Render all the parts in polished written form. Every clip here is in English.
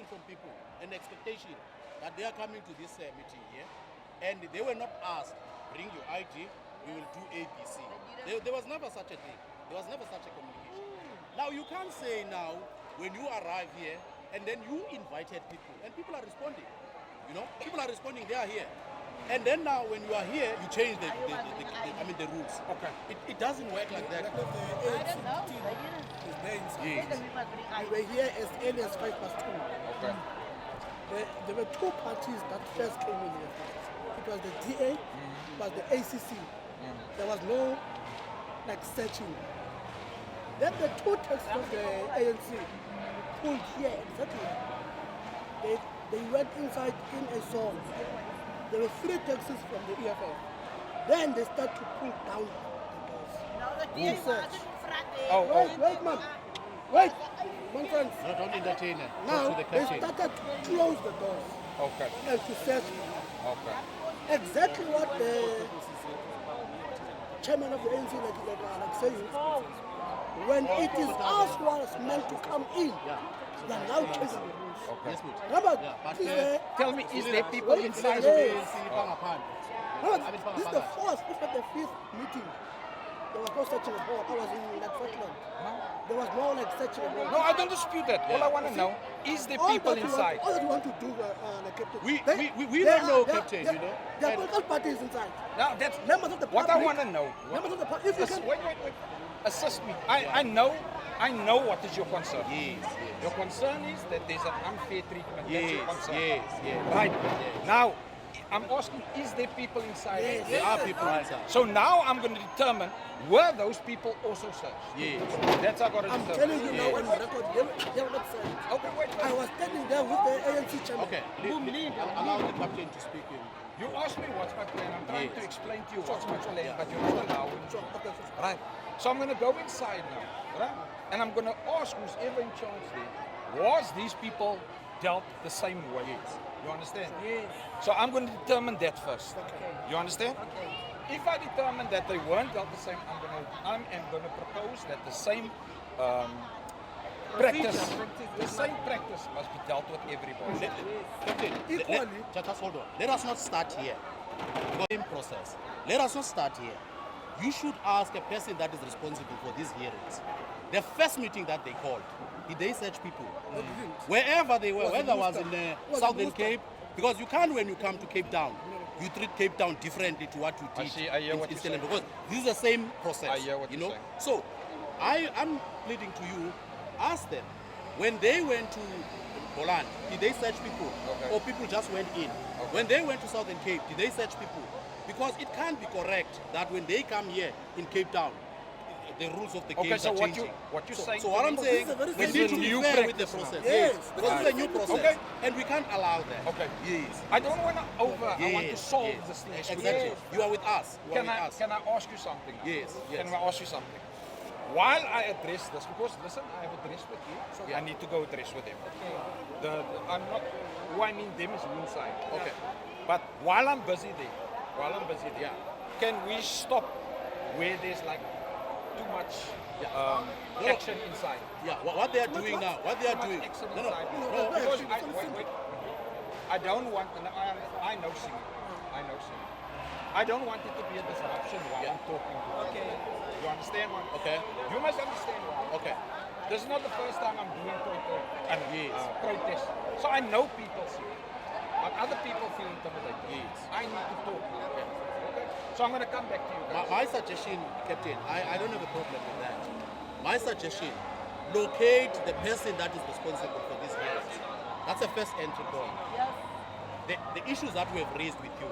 From people, an expectation that they are coming to this meeting here, and they were not asked, bring your ID, we will do ABC. There was never such a thing. There was never such a communication. Now you can't say now, when you arrive here, and then you invited people, and people are responding. You know, people are responding, they are here. And then now when you are here, you change the rules. Okay. It doesn't work like that. I don't know. Yes. We were here as early as 2:05. Okay. There were two parties that first came in here. It was the DA, it was the ACC. There was no searching. Then the two texts of the ANC pulled here exactly. They went inside in a zone. There were 3 taxis from the EFF. Then they start to pull down the doors. Wait, man. Wait, my friends. Don't entertain it. Now they started to close the doors. Okay. And to search. Okay. Exactly what the chairman of the ANC like saying. When it is us who are meant to come in, they are now chasing the rules. Okay. Remember, tell me, is there people inside the of this is the 4th, if not the 5th meeting. There was no searching at all. I was in Scotland. There was no searching at all. No, I don't dispute that. All I want to know is the people inside. All that you want to do, Captain. We don't know, Captain, you know. There are political parties inside. Now, that's members of the what public, I want to know. Members of the public. If you can... Wait. Assist me. I know what is your concern. Yes. Your concern is that there's an unfair treatment. Yes. That's your concern. Yes. Right. Yes. Now, I'm asking, is there people inside? Yes. There are people inside. So now I'm going to determine, were those people also searched? Yes. That's what I got to determine. I'm telling you now on record, they were not searched. Okay, wait. I was standing there with the ANC chairman. Okay. Allow the captain to speak in. You asked me what's my plan. I'm trying to explain to you what's my plan, but you're not allowing. Right. So I'm going to go inside now, right? And I'm going to ask who's ever in charge there, was these people dealt the same way? Yes. You understand? Yes. So I'm going to determine that first. Okay. You understand? Okay. If I determine that they weren't dealt the same, I am going to propose that the same practice must be dealt with everybody. Equally. Just hold on. Let us not start here. The process. Let us not start here. You should ask a person that is responsible for these hearings. The first meeting that they called, did they search people? Wherever they were, whether it was in the Southern Cape, because you can't, when you come to Cape Town, you treat Cape Town differently to what you did in Stellenbosch, because this is the same process. I hear what you know. So I'm pleading to you, ask them, when they went to Holland, did they search people? Or people just went in? When they went to Southern Cape, did they search people? Because it can't be correct that when they come here in Cape Town, the rules of the game are changing. What you're saying? So what I'm saying, we need to be fair with the process. Yes, because it's a new process, and we can't allow that. Okay. Yes. I don't want to I want to solve this thing. Exactly. You are with us. Can I ask you something? Yes. Can I ask you something? While I address this, because listen, I have addressed with you, so I need to go address with them. I'm not. Who I mean them is inside. Okay. But while I'm busy there, can we stop where there's too much action inside? Yeah, what they are doing now, what they are doing. No, because wait. I don't want, I know singing. I don't want it to be a disruption while I'm talking to you. Okay. You understand one? Okay. You must understand one. Okay. This is not the first time I'm doing protest. So I know people see it. But other people feel intimidated. Yes. I need to talk now. Okay. So I'm going to come back to you guys. My suggestion, Captain, I don't have a problem with that. My suggestion, locate the person that is responsible for this hearings. That's the first entry point. Yes. the issues that we have raised with you.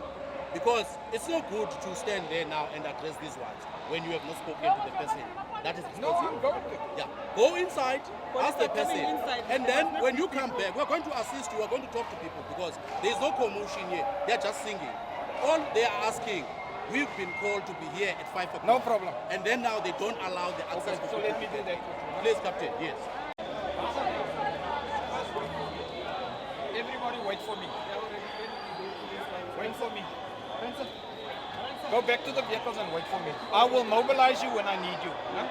Because it's so good to stand there now and address these ones when you have not spoken to the person that is No, I'm responsible. going to. Yeah, go inside, ask the are coming person, inside, and but then there's no when you come back, we're going to assist you, we're going to talk to people because there's no commotion here. They're just singing. All they are asking, we've been called to be here at 5 o'clock. No problem. And then now they don't allow the access. Okay, so let me do that. Please, Captain, yes. Everybody wait for me. Wait for me. Go back to the vehicles and wait for me. I will mobilize you when I need you. Huh?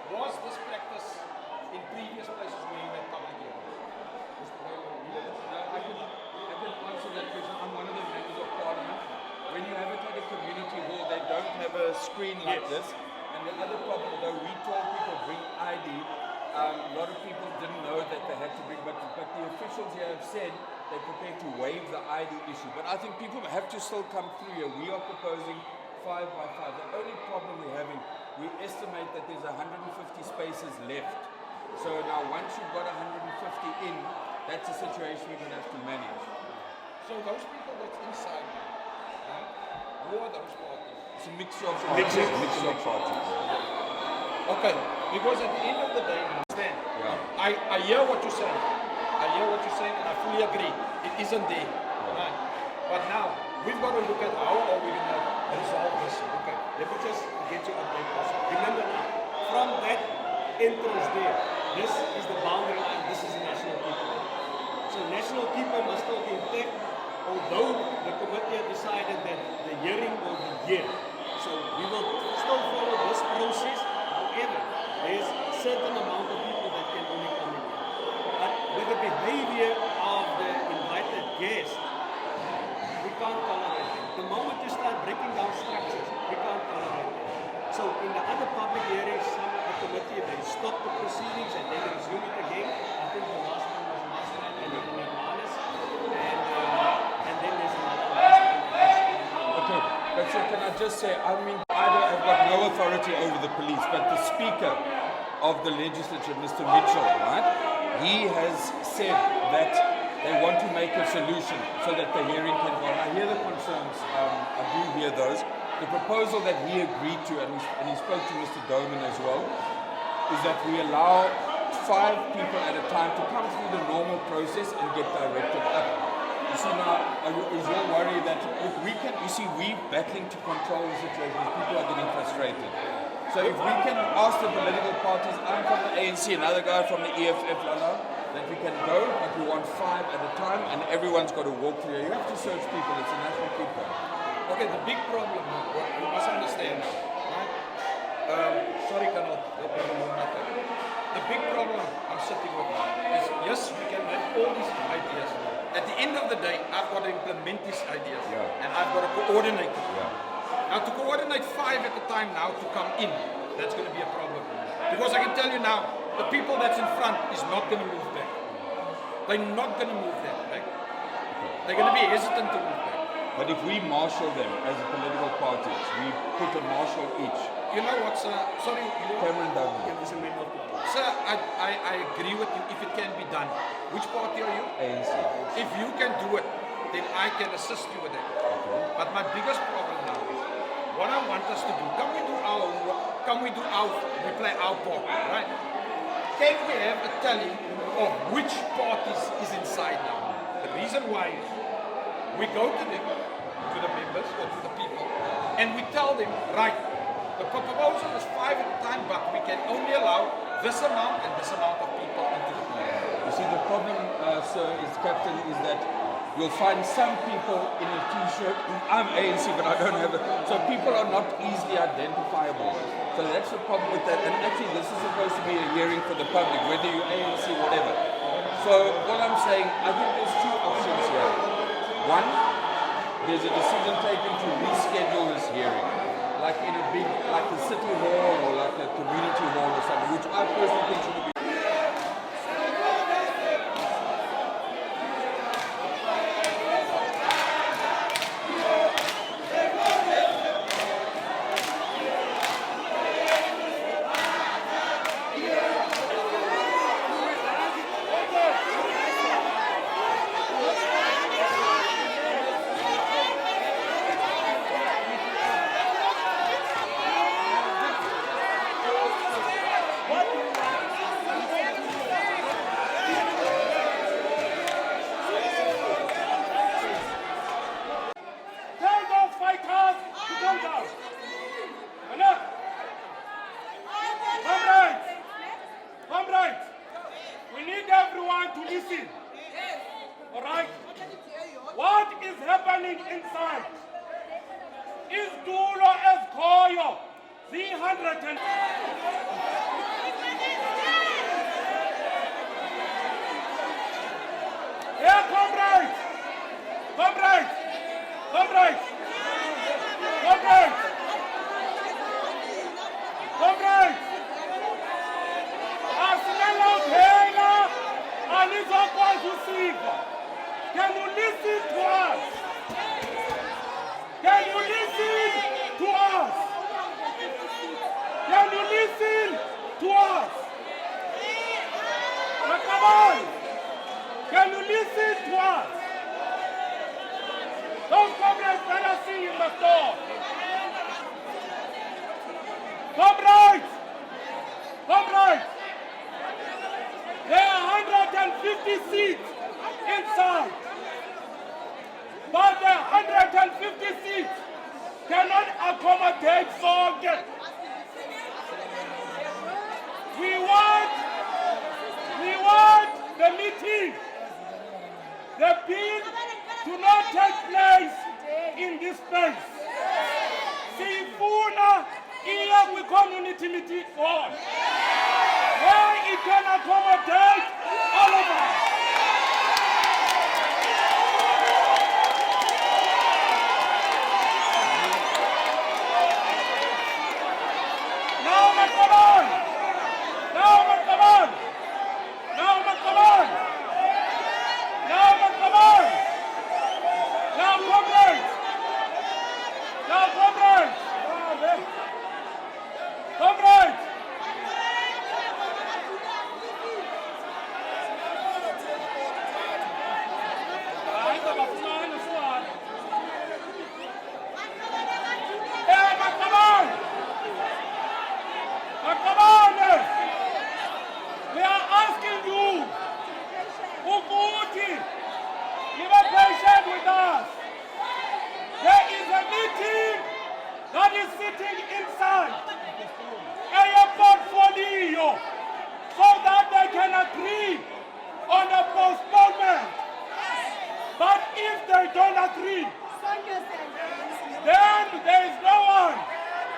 Was this practice in previous places where you had public hearings? I can answer that question. I'm one of the members of parliament. When you have it at a community hall, they don't have a screen like this. And the other problem, though, we told people bring ID. A lot of people didn't know that they had to bring, but the officials here have said they're prepared to waive the ID issue. But I think people have to still come through here. We are proposing 5 by 5. The only problem we're having, we estimate that there's 150 spaces left. So now once you've got 150 in, that's a situation we're going to have to manage. So those people that's inside, who are those parties? It's a mixture of parties. Okay, because at the end of the day, understand? Yeah. I hear what you're saying. And I fully agree. It isn't there. Right? But now, we've got to look at how are we going to resolve this. Okay, let me just get you update also. Remember now, from that entrance there, this is the boundary line, this is the national keeper. So national keeper must still be intact, although the committee had decided that the hearing will be here. So we will still follow this process. However, there's a certain amount of people that can only come in here. But with the behavior of the invited guest, we can't tolerate it. The moment you start breaking down structures, we can't tolerate it. So in the other public hearings, some of the committee, they stop the proceedings and then resume it again. I think the last one was last night and then Hermanus. And then there's another last one. Okay, but so can I just say, I mean, I've got no authority over the police, but the Speaker of the legislature, Mr. Mitchell, right, he has said that they want to make a solution so that the hearing can go on. I hear the concerns, I do hear those. The proposal that he agreed to, and he spoke to Mr. Doman as well, is that we allow 5 people at a time to come through the normal process and get directed up. You see now, is your worry that if we can, you see, we're battling to control the situation, people are getting frustrated. So if we can ask the political parties, I'm from the ANC, another guy from the EFF, that we can go, but we want 5 at a time, and everyone's got to walk through. You have to search people, it's a national keeper. Okay, the big problem, what you must understand, right? big problem I'm sitting with now is, yes, we can have all these ideas. At the end of the day, I've got to implement these ideas, and I've got to coordinate it. Now, to coordinate 5 at a time now to come in, that's going to be a problem. Because I can tell you now, the people that's in front is not going to move back. They're not going to move back. They're going to be hesitant to move back. But if we marshal them as political parties, we put a marshal each. You know what, sir? Sorry, Cameron Douglas. Sir, I agree with you if it can be done. Which party are you? ANC. If you can do it, then I can assist you with it. Okay. But my biggest problem now is what I want us to do. Can we do our work? Can we do we play our part, right? Can we have a tally of which parties is inside now? The reason why is we go to them, to the members or to the people, and we tell them, right, the proposal is 5 at a time, but we can only allow this amount and this amount of people into the party. You see, the problem, sir, Captain, is that you'll find some people in a t-shirt. I'm ANC, but I don't have it. So people are not easily identifiable. So that's the problem with that. And actually, this is supposed to be a hearing for the public, whether you're ANC, whatever. So what I'm saying, I think there's 2 options here. One, there's a decision taken to reschedule this hearing, like in a big, like a city hall or like a community hall or something, which I personally think should be.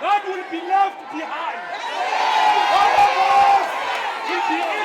that will be left behind. All of us Wesley,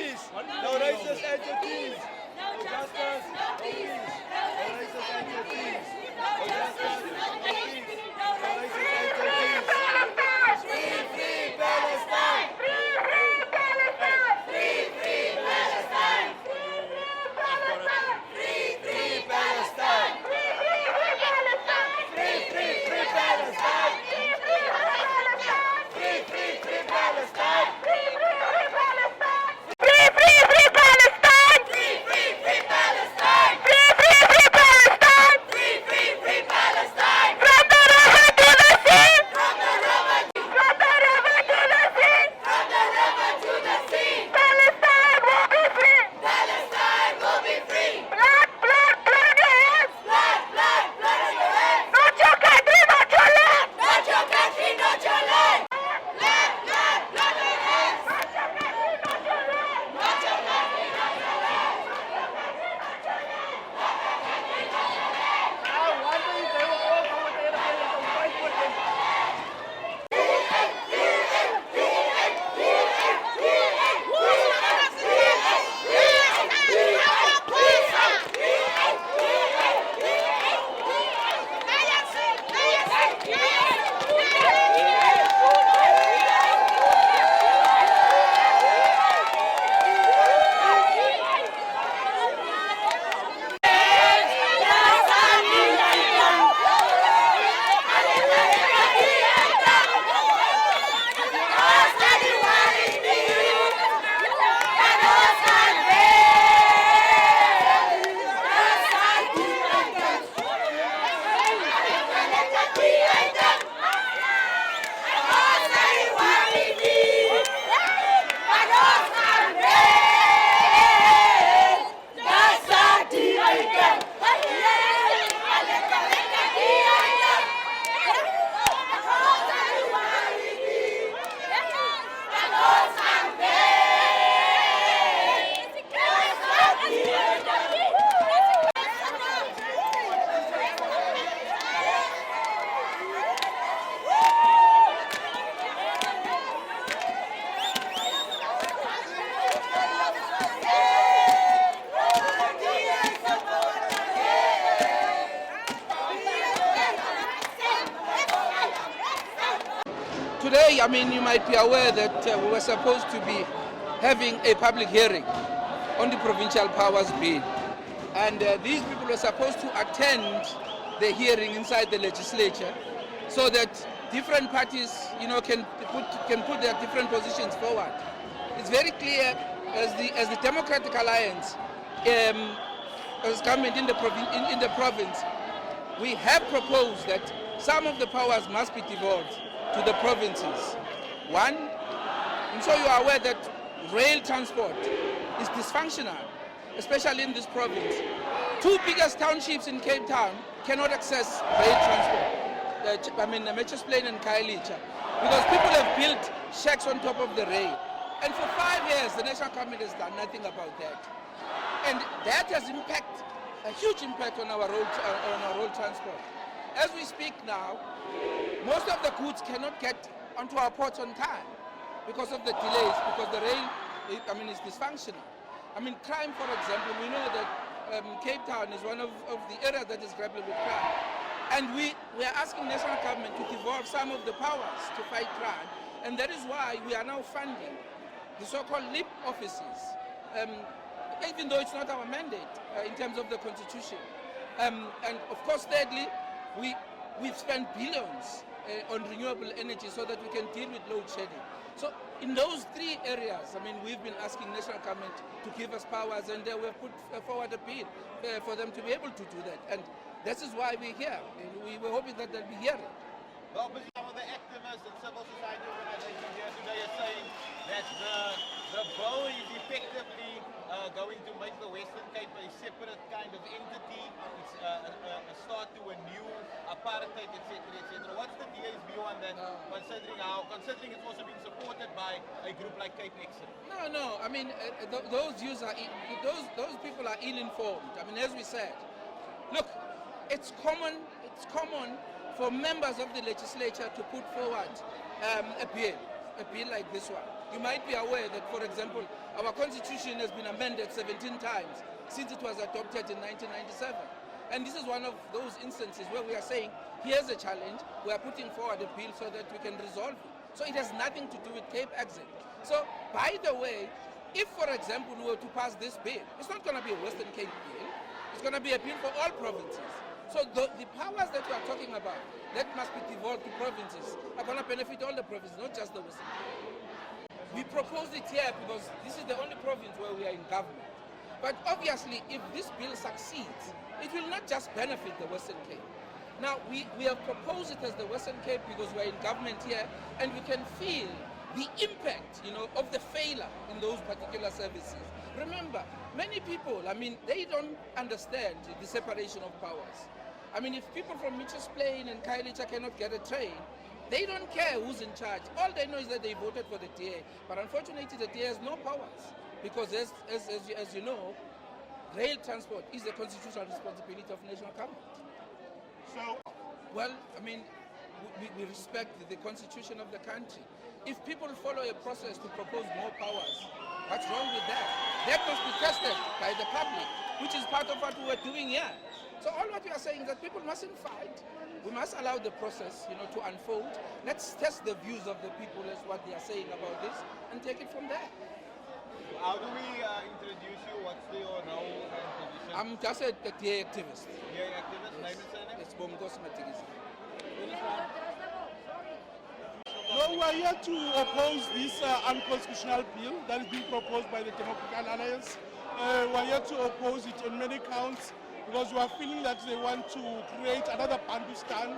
peace. No racist entities. No justice, no peace. No racist entities. No justice, no peace. No racist entities. Free, free Palestine. Free, free Palestine. Free, free Palestine. Free, free Palestine. Free, free Palestine. Free, free Palestine. Free, free Palestine. Today, I mean, you might be aware that we were supposed to be having a public hearing on the Provincial Powers Bill. And these people were supposed to attend the hearing inside the legislature so that different parties, you know, can put their different positions forward. It's very clear as the Democratic Alliance as government in the province, we have proposed that some of the powers must be devolved to the provinces. One, I'm sure you are aware that rail transport is dysfunctional, especially in this province. Two biggest townships in Cape Town cannot access rail transport. Mitchells Plain and Khayelitsha, because people have built shacks on top of the rail. And for 5 years, the national government has done nothing about that. And that has a huge impact on our road transport. As we speak now, most of the goods cannot get onto our ports on time because of the delays, because the rail, is dysfunctional. Crime, for example, we know that Cape Town is one of the areas that is grappling with crime. And we are asking national government to devolve some of the powers to fight crime. And that is why we are now funding the so-called LIP offices, even though it's not our mandate in terms of the constitution. And of course, thirdly, we've spent billions on renewable energy so that we can deal with load shedding. So in those three areas, we've been asking national government to give us powers, and we've put forward a bill for them to be able to do that. And this is why we're here. And we were hoping that they'll be hearing. Well, some of the activists and civil society organizations here today are saying that the bill is effectively going to make the Western Cape a separate kind of entity. It's a start to a new apartheid, etc., etc. What's the DA's view on that, considering it's also being supported by a group like Cape Exit? No. Those views are those people are ill-informed. As we said, look, it's common for members of the legislature to put forward a bill like this one. You might be aware that, for example, our constitution has been amended 17 times since it was adopted in 1997. And this is one of those instances where we are saying, here's a challenge, we are putting forward a bill so that we can resolve it. So it has nothing to do with Cape Exit. So, by the way, if, for example, we were to pass this bill, it's not going to be a Western Cape bill, it's going to be a bill for all provinces. So the powers that we are talking about, that must be devolved to provinces, are going to benefit all the provinces, not just the Western Cape. We proposed it here because this is the only province where we are in government. But obviously, if this bill succeeds, it will not just benefit the Western Cape. Now, we have proposed it as the Western Cape because we're in government here, and we can feel the impact, of the failure in those particular services. Remember, many people, they don't understand the separation of powers. If people from Mitchell's Plain and Khayelitsha cannot get a train, they don't care who's in charge. All they know is that they voted for the DA. But unfortunately, the DA has no powers. Because as you know, rail transport is the constitutional responsibility of national government. So, well, we respect the constitution of the country. If people follow a process to propose more powers, what's wrong with that? That must be tested by the public, which is part of what we were doing here. So all what we are saying is that people mustn't fight. We must allow the process, to unfold. Let's test the views of the people as what they are saying about this and take it from there. how do we introduce you? What's your role and position? I'm just a DA activist. DA activist, name and surname? It's Bomgos Matigisi. No, we are here to oppose this unconstitutional bill that is being proposed by the Democratic Alliance. We are here to oppose it on many counts because we are feeling that they want to create another Pandustan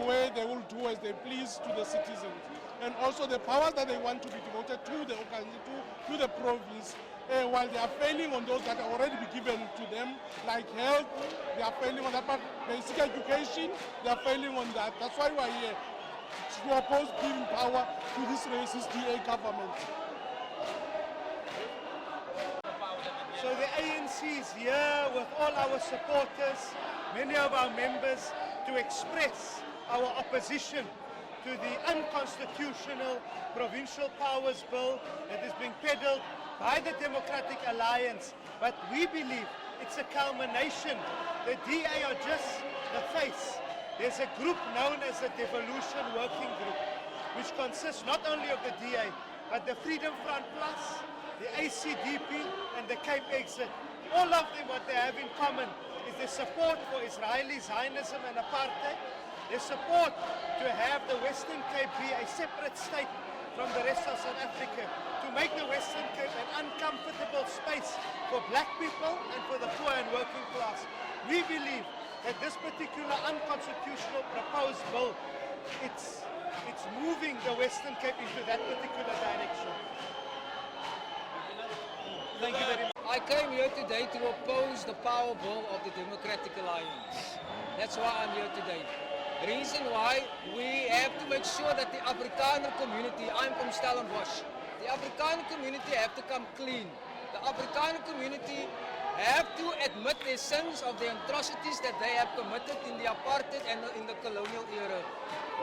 where they will do as they please to the citizens. And also the powers that they want to be devoted to the province, while they are failing on those that have already been given to them, like health, they are failing on that part, basic education, they are failing on that. That's why we are here, to oppose giving power to this racist DA government. So the ANC is here with all our supporters, many of our members, to express our opposition to the unconstitutional Provincial Powers Bill that is being peddled by the Democratic Alliance. But we believe it's a culmination. The DA are just the face. There's a group known as the Devolution Working Group, which consists not only of the DA, but the Freedom Front Plus, the ACDP, and the Cape Exit. All of them, what they have in common is their support for Israeli Zionism and apartheid, their support to have the Western Cape be a separate state from the rest of South Africa, to make the Western Cape an uncomfortable space for black people and for the poor and working class. We believe that this particular unconstitutional proposed bill, it's moving the Western Cape into that particular direction. Thank you very much. I came here today to oppose the power bill of the Democratic Alliance. That's why I'm here today. Reason why, we have to make sure that the Afrikaner community, I'm from Stellenbosch, the Afrikaner community have to come clean. The Afrikaner community have to admit their sins of the atrocities that they have committed in the apartheid and in the colonial era.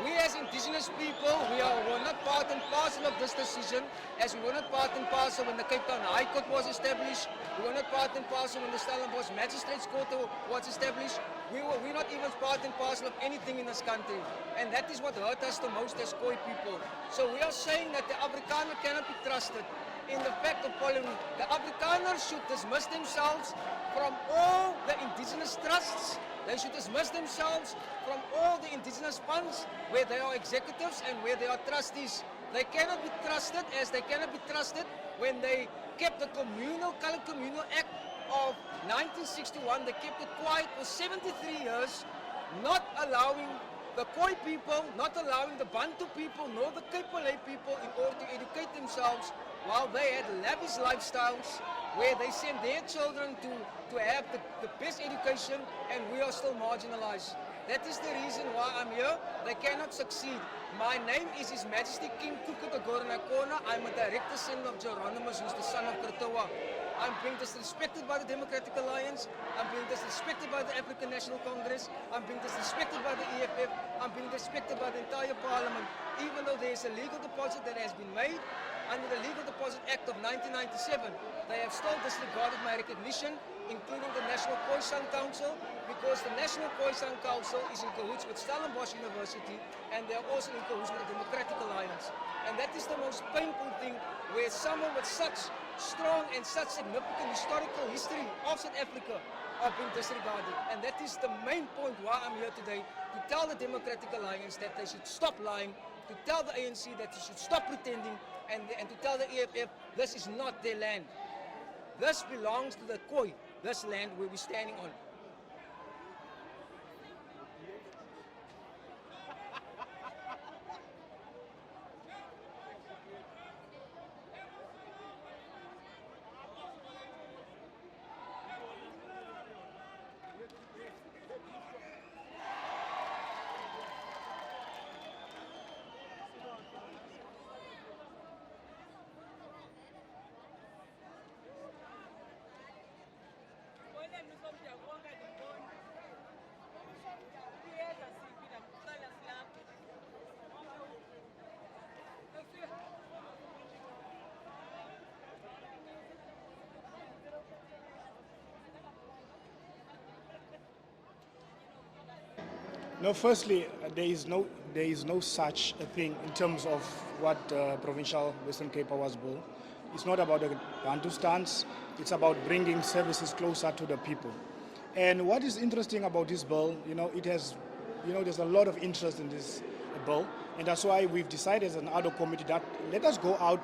We as indigenous people, we're not part and parcel of this decision, as we were not part and parcel when the Cape Town High Court was established, we were not part and parcel when the Stellenbosch Magistrates Court was established. We're not even part and parcel of anything in this country. And that is what hurt us the most as Khoi people. So we are saying that the Afrikaner cannot be trusted in the fact of following. The Afrikaners should dismiss themselves from all the indigenous trusts. They should dismiss themselves from all the indigenous funds where they are executives and where they are trustees. They cannot be trusted as they cannot be trusted when they kept the Colored Communal Act of 1961. They kept it quiet for 73 years, not allowing the Khoi people, not allowing the Bantu people, nor the Cape Malay people in order to educate themselves while they had lavish lifestyles where they send their children to have the best education, and we are still marginalized. That is the reason why I'm here. They cannot succeed My name is His Majesty King Kukukagoranakona. I'm a direct descendant of Geronimus, who's the son of Kertoa. I'm being disrespected by the Democratic Alliance. I'm being disrespected by the African National Congress. I'm being disrespected by the EFF. I'm being disrespected by the entire parliament. Even though there's a legal deposit that has been made under the Legal Deposit Act of 1997, they have still disregarded my recognition, including the National Khoisan Council, because the National Khoisan Council is in cahoots with Stellenbosch University, and they are also in cahoots with the Democratic Alliance. And that is the most painful thing, where someone with such strong and such significant historical history of South Africa are being disregarded. And that is the main point why I'm here today, to tell the Democratic Alliance that they should stop lying, to tell the ANC that they should stop pretending, and to tell the EFF this is not their land. This belongs to the Khoi, this land where we're standing on. No, firstly, there is no such a thing in terms of what Provincial Western Cape Powers Bill. It's not about the Bantu stance, it's about bringing services closer to the people. And what is interesting about this bill, it has, there's a lot of interest in this bill, and that's why we've decided as an other committee that let us go out,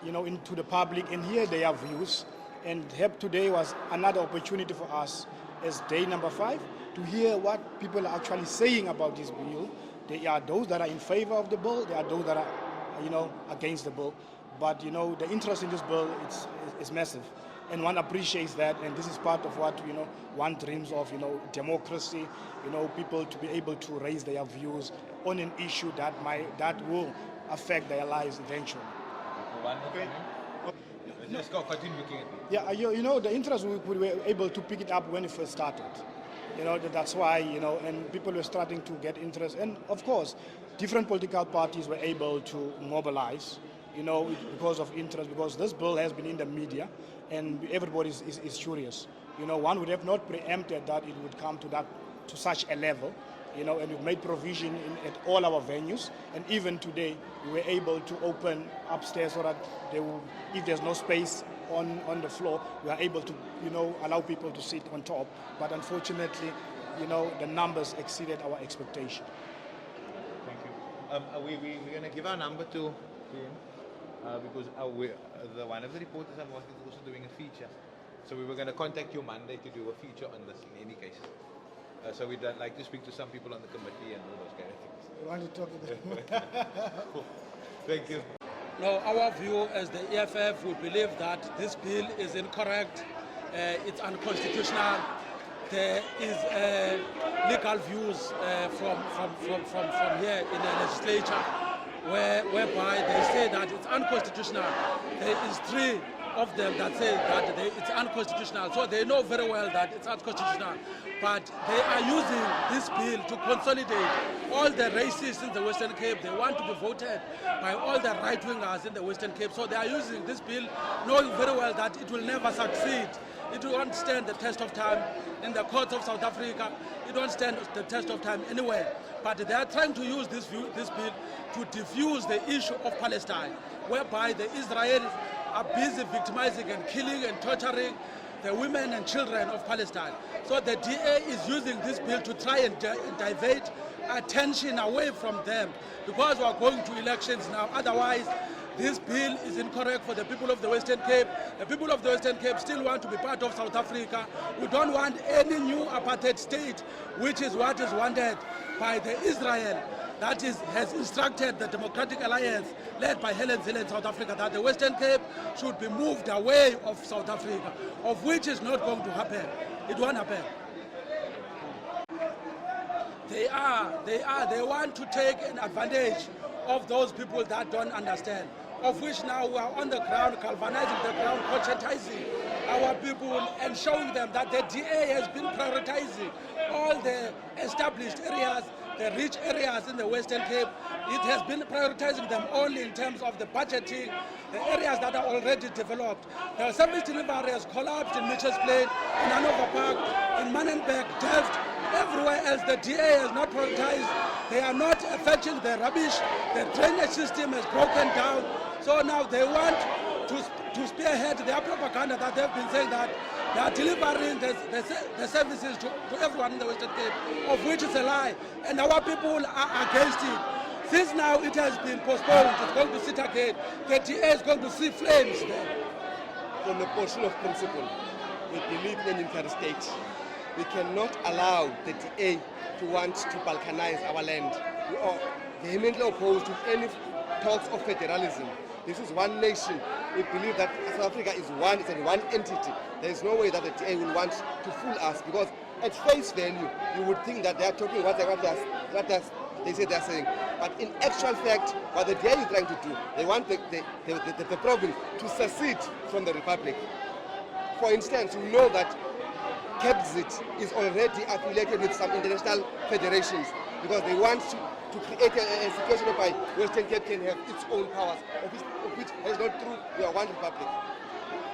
into the public and hear their views. And today was another opportunity for us as day number 5 to hear what people are actually saying about this bill. There are those that are in favor of the bill, there are those that are, against the bill. But, the interest in this bill is massive. And one appreciates that, and this is part of what, one dreams of, democracy, people to be able to raise their views on an issue that will affect their lives eventually. Okay. Let's go, continue looking at it. Yeah, the interest, we were able to pick it up when it first started. That's why, and people were starting to get interest. And of course, different political parties were able to mobilize, because of interest, because this bill has been in the media and everybody is curious. One would have not preempted that it would come to such a level, and we've made provision at all our venues. And even today, we were able to open upstairs so that if there's no space on the floor, we are able to, allow people to sit on top. But unfortunately, the numbers exceeded our expectation. Thank you. We're going to give our number to him because one of the reporters I'm working is also doing a feature. So we were going to contact you Monday to do a feature on this in any case. So we'd like to speak to some people on the committee and all those kind of things. You want to talk to them? Cool. Thank you. No, our view as the EFF, we believe that this bill is incorrect, it's unconstitutional. There is legal views from here in the legislature whereby they say that it's unconstitutional. There is 3 of them that say that it's unconstitutional. So they know very well that it's unconstitutional. But they are using this bill to consolidate all the racists in the Western Cape. They want to be voted by all the right-wingers in the Western Cape. So they are using this bill, knowing very well that it will never succeed. It won't stand the test of time in the courts of South Africa. It won't stand the test of time anywhere. But they are trying to use this bill to diffuse the issue of Palestine, whereby the Israelis are busy victimizing and killing and torturing the women and children of Palestine. So the DA is using this bill to try and divert attention away from them, because we are going to elections now. Otherwise, this bill is incorrect for the people of the Western Cape. The people of the Western Cape still want to be part of South Africa. We don't want any new apartheid state, which is what is wanted by the Israel that has instructed the Democratic Alliance, led by Helen Zille in South Africa, that the Western Cape should be moved away of South Africa, of which is not going to happen. It won't happen. they want to take an advantage of those people that don't understand, of which now we are on the ground, galvanizing the ground, conscientizing our people and showing them that the DA has been prioritizing all the established areas, the rich areas in the Western Cape. It has been prioritizing them only in terms of the budgeting, the areas that are already developed. The service delivery has collapsed in Mitchell's Plain, in Hanover Park, in Manenberg, Delft, everywhere else the DA has not prioritized. They are not fetching the rubbish. The drainage system has broken down. So now they want to spearhead their propaganda that they've been saying that they are delivering the services to everyone in the Western Cape, of which is a lie. And our people are against it. Since now it has been postponed, it's going to sit again. The DA is going to see flames there. From the portion of principle, we believe in interstate. We cannot allow the DA to want to balkanize our land. We are vehemently opposed to any talks of federalism. This is one nation. We believe that South Africa is one, it's one entity. There is no way that the DA will want to fool us, because at face value, you would think that they are talking what they say they are saying. But in actual fact, what the DA is trying to do, they want the province to secede from the Republic. For instance, we know that Capzit is already affiliated with some international federations, because they want to create a situation whereby Western Cape can have its own powers, of which is not true. We are one republic.